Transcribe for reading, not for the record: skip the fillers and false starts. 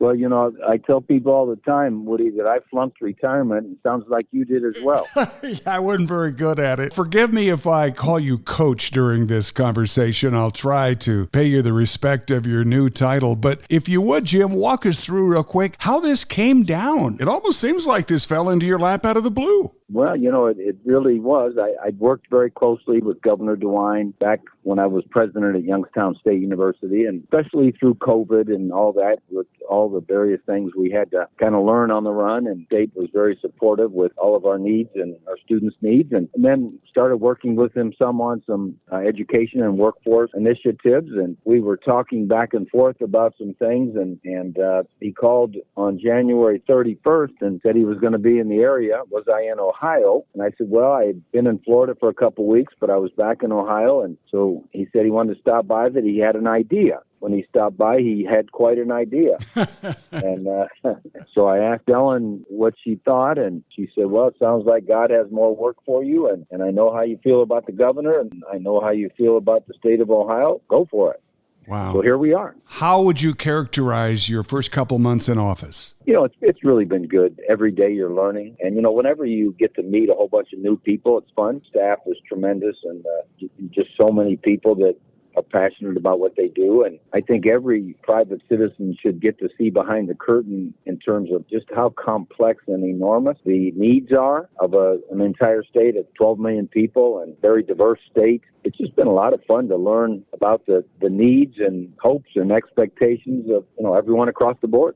Well, I tell people all the time, Woody, that I flunked retirement. It sounds like you did as well. Yeah, I wasn't very good at it. Forgive me if I call you coach during this conversation. I'll try to pay you the respect of your new title. But if you would, Jim, walk us through real quick how this came down. It almost seems like this fell into your lap out of the blue. Well, it really was. I worked very closely with Governor DeWine back when I was president at Youngstown State University, and especially through COVID and all that, with all the various things we had to kind of learn on the run, and state was very supportive with all of our needs and our students' needs, and then started working with him some on some education and workforce initiatives, and we were talking back and forth about some things, and he called on January 31st and said he was going to be in the area. Was I in Ohio? And I said, well, I had been in Florida for a couple of weeks, but I was back in Ohio. And so he said he wanted to stop by, that he had an idea. When he stopped by, he had quite an idea. And so I asked Ellen what she thought, and she said, well, it sounds like God has more work for you, and I know how you feel about the governor, and I know how you feel about the state of Ohio. Go for it. Wow. So here we are. How would you characterize your first couple months in office? It's really been good. Every day you're learning. And, whenever you get to meet a whole bunch of new people, it's fun. Staff is tremendous, and just so many people that are passionate about what they do. And I think every private citizen should get to see behind the curtain in terms of just how complex and enormous the needs are of an entire state of 12 million people and very diverse state. It's just been a lot of fun to learn about the needs and hopes and expectations of everyone across the board.